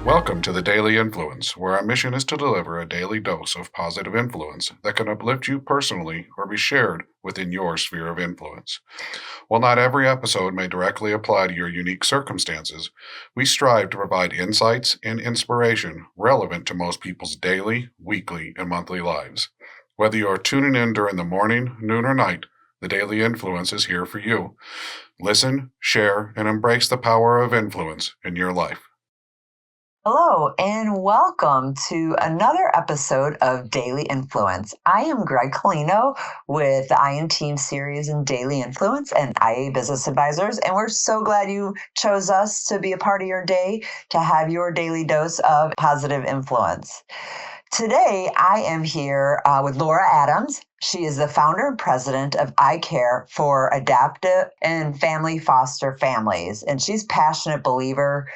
Welcome to the Daily Influence, where our mission is to deliver a daily dose of positive influence that can uplift you personally or be shared within your sphere of influence. While not every episode may directly apply to your unique circumstances, we strive to provide insights and inspiration relevant to most people's daily, weekly, and monthly lives. Whether you are tuning in during the morning, noon, or night, the Daily Influence is here for you. Listen, share, and embrace the power of influence in your life. Hello, and welcome to another episode of Daily Influence. I am Greg Koleno with the I Am Team series and Daily Influence and IA Business Advisors, and we're so glad you chose us to be a part of your day to have your daily dose of positive influence. Today, I am here with Laura Adams. She is the founder and president of I Care for Adoptive and Foster Families, and she's a passionate believer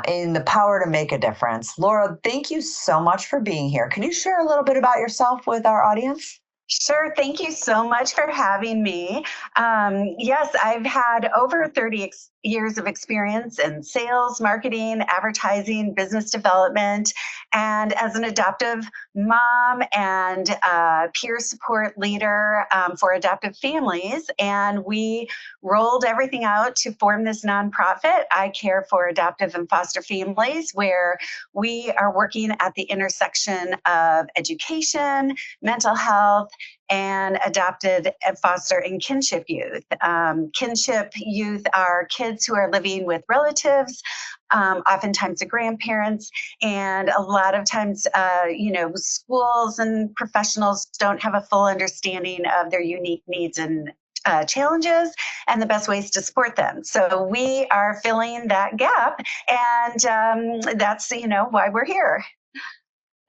in the power to make a difference. Laura, thank you so much for being here. Can you share a little bit about yourself with our audience? Sure. Thank you so much for having me. Yes, I've had over 30 years of experience in sales, marketing, advertising, business development, and as an adoptive mom and peer support leader for adoptive families. And we rolled everything out to form this nonprofit, I Care for Adoptive and Foster Families, where we are working at the intersection of education, mental health, and adopted and foster and kinship youth. Kinship youth are kids who are living with relatives, oftentimes the grandparents, and a lot of times, schools and professionals don't have a full understanding of their unique needs and challenges and the best ways to support them. So we are filling that gap, and that's why we're here.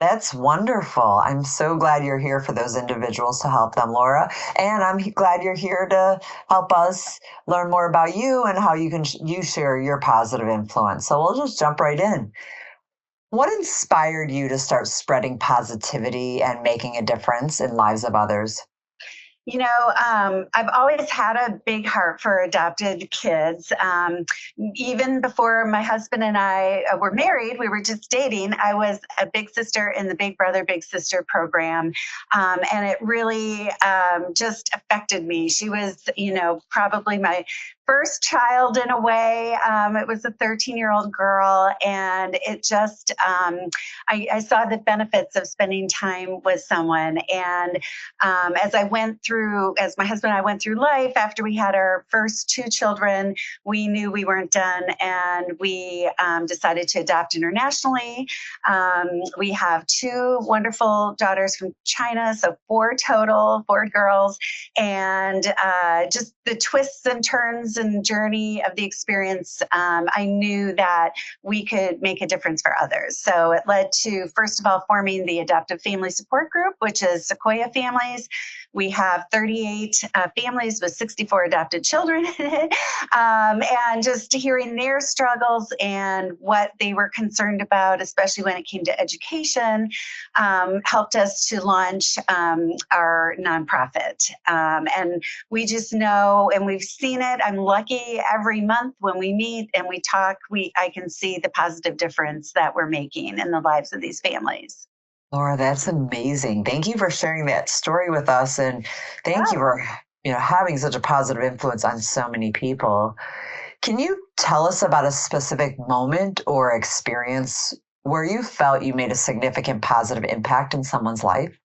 That's wonderful. I'm so glad you're here for those individuals to help them, Laura. And I'm glad you're here to help us learn more about you and how you can you share your positive influence. So we'll just jump right in. What inspired you to start spreading positivity and making a difference in lives of others? I've always had a big heart for adopted kids. Even before my husband and I were married, we were just dating. I was a big sister in the Big Brother, Big Sister program. And it really just affected me. She was, probably my first child in a way. It was a 13-year-old girl. And it just, I saw the benefits of spending time with someone. And as my husband and I went through life after we had our first two children, we knew we weren't done, and we decided to adopt internationally. We have two wonderful daughters from China, so four total, four girls, and just the twists and turns and journey of the experience, I knew that we could make a difference for others. So it led to, first of all, forming the Adoptive Family Support Group, which is Sequoia Families. We have 38 families with 64 adopted children. And just hearing their struggles and what they were concerned about, especially when it came to education, helped us to launch our nonprofit. And we just know, and we've seen it. I'm lucky every month when we meet and we talk, I can see the positive difference that we're making in the lives of these families. Laura, that's amazing. Thank you for sharing that story with us, and thank you for having such a positive influence on so many people. Can you tell us about a specific moment or experience where you felt you made a significant positive impact in someone's life?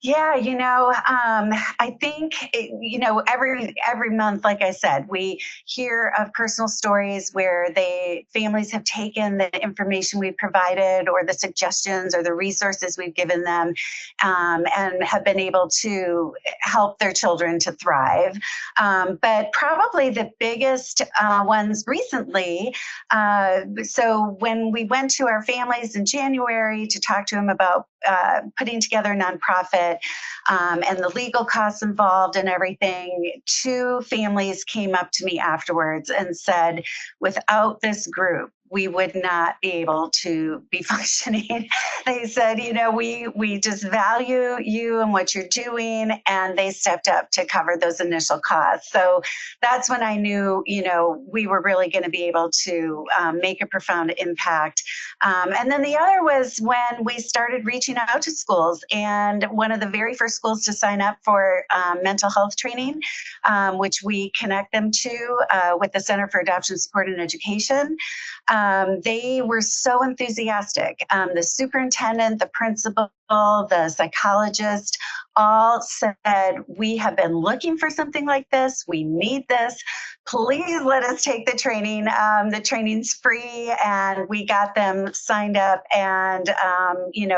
Yeah, I think every month, like I said, we hear of personal stories where families have taken the information we've provided or the suggestions or the resources we've given them, and have been able to help their children to thrive. But probably the biggest ones recently. So when we went to our families in January to talk to them about putting together a nonprofit, and the legal costs involved and everything, two families came up to me afterwards and said, without this group, we would not be able to be functioning. They said, we just value you and what you're doing. And they stepped up to cover those initial costs. So that's when I knew, we were really going to be able to make a profound impact. And then the other was when we started reaching out to schools. And one of the very first schools to sign up for mental health training, which we connect them to with the Center for Adoption Support and Education. They were so enthusiastic. The superintendent, the principal, the psychologist all said, we have been looking for something like this. We need this. Please let us take the training. The training's free, and we got them signed up. And,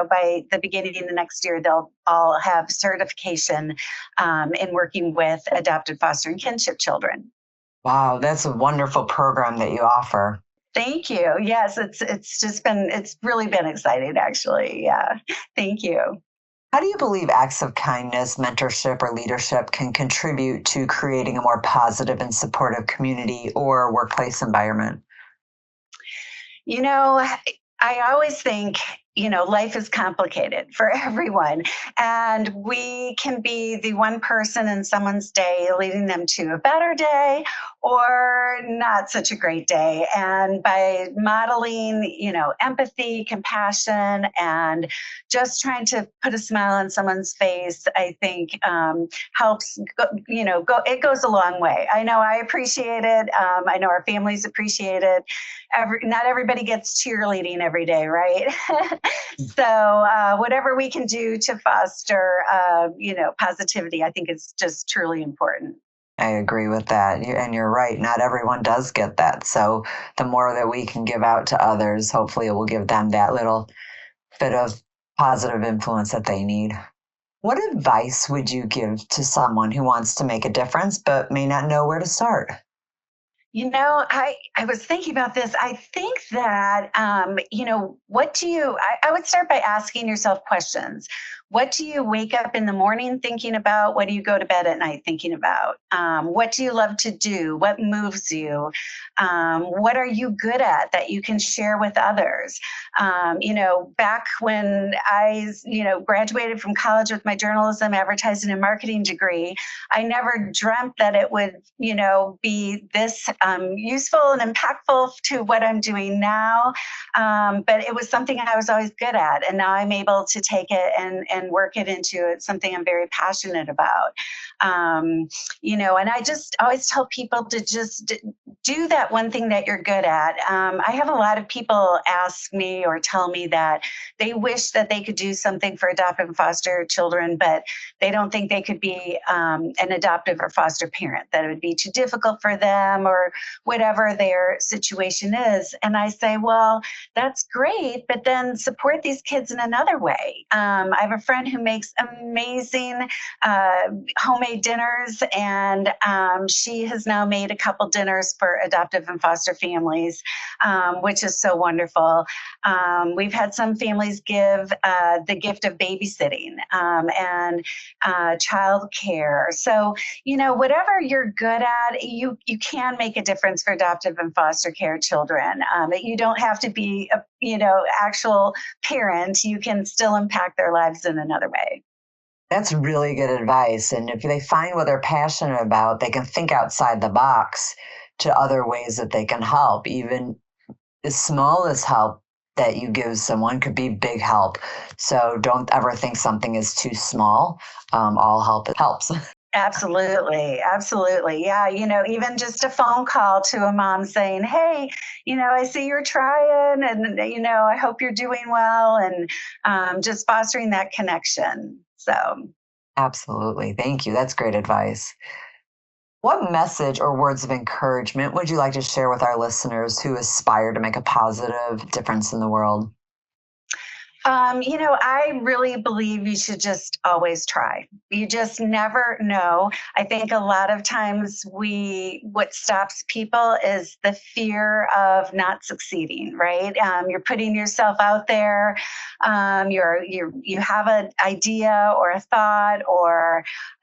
by the beginning of the next year, they'll all have certification in working with adopted, foster, and kinship children. Wow, that's a wonderful program that you offer. Thank you. Yes, it's really been exciting, actually. Yeah. Thank you. How do you believe acts of kindness, mentorship, or leadership can contribute to creating a more positive and supportive community or workplace environment? I always think, life is complicated for everyone. And we can be the one person in someone's day leading them to a better day or not such a great day. And by modeling, empathy, compassion, and just trying to put a smile on someone's face, I think helps, it goes a long way. I know I appreciate it. I know our families appreciate it. Not everybody gets cheerleading every day, right? So whatever we can do to foster, positivity, I think is just truly important. I agree with that. And you're right. Not everyone does get that. So the more that we can give out to others, hopefully it will give them that little bit of positive influence that they need. What advice would you give to someone who wants to make a difference but may not know where to start? I was thinking about this. I think that, I would start by asking yourself questions. What do you wake up in the morning thinking about? What do you go to bed at night thinking about? What do you love to do? What moves you? What are you good at that you can share with others? Back when I, graduated from college with my journalism, advertising, and marketing degree, I never dreamt that it would, be this useful and impactful to what I'm doing now. But it was something I was always good at. And now I'm able to take it and work it into something I'm very passionate about. And I just always tell people to just do that one thing that you're good at. I have a lot of people ask me or tell me that they wish that they could do something for adoptive and foster children, but they don't think they could be an adoptive or foster parent, that it would be too difficult for them or whatever their situation is. And I say, well, that's great, but then support these kids in another way. I have a friend who makes amazing homemade dinners, and she has now made a couple dinners for adoptive and foster families, which is so wonderful. We've had some families give the gift of babysitting and child care. So, whatever you're good at, you can make a difference for adoptive and foster care children. You don't have to be a actual parent. You can still impact their lives in another way. That's really good advice. And if they find what they're passionate about, they can think outside the box to other ways that they can help. Even as small as help that you give someone could be big help. So don't ever think something is too small. All help helps. Absolutely. Absolutely. Yeah. Even just a phone call to a mom saying, hey, I see you're trying and, I hope you're doing well, and just fostering that connection. So. Absolutely. Thank you. That's great advice. What message or words of encouragement would you like to share with our listeners who aspire to make a positive difference in the world? I really believe you should just always try. You just never know. I think a lot of times what stops people is the fear of not succeeding, right? You're putting yourself out there. You have an idea or a thought,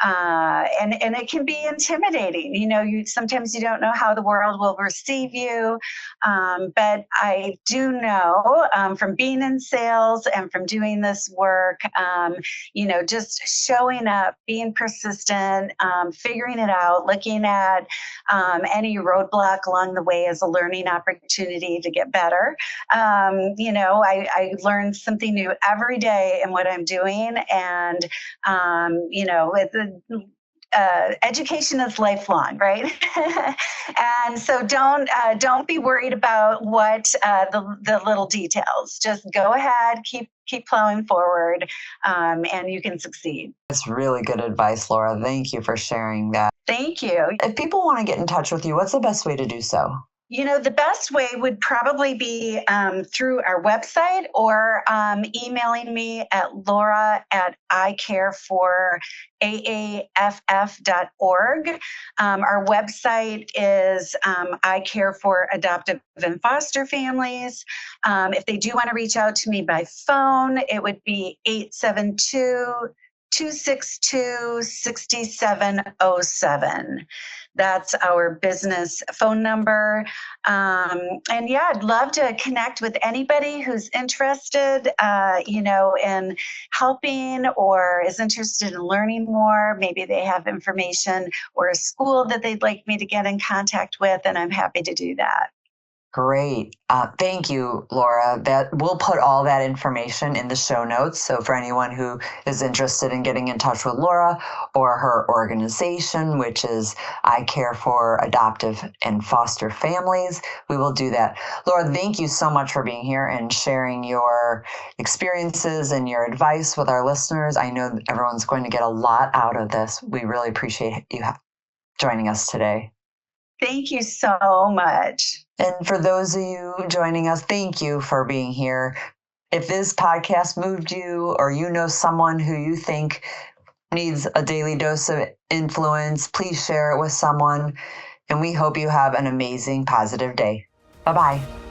and it can be intimidating. Sometimes you don't know how the world will receive you. But I do know from being in sales and from doing this work, just showing up, being persistent, figuring it out, looking at any roadblock along the way as a learning opportunity to get better. I learn something new every day in what I'm doing. And, education is lifelong, right? And so don't be worried about what the little details. Just go ahead, keep plowing forward, and you can succeed. That's really good advice, Laura. Thank you for sharing that. Thank you. If people want to get in touch with you, what's the best way to do so? The best way would probably be through our website or emailing me at laura@icareforaAAFF.org. Our website is I Care for Adoptive and Foster Families. If they do want to reach out to me by phone, it would be 872-262-6707. That's our business phone number. And yeah, I'd love to connect with anybody who's interested, in helping or is interested in learning more. Maybe they have information or a school that they'd like me to get in contact with, and I'm happy to do that. Great. Thank you, Laura. We'll put all that information in the show notes. So for anyone who is interested in getting in touch with Laura or her organization, which is I Care for Adoptive and Foster Families, we will do that. Laura, thank you so much for being here and sharing your experiences and your advice with our listeners. I know everyone's going to get a lot out of this. We really appreciate you joining us today. Thank you so much. And for those of you joining us, thank you for being here. If this podcast moved you or you know someone who you think needs a daily dose of influence, please share it with someone. And we hope you have an amazing, positive day. Bye-bye.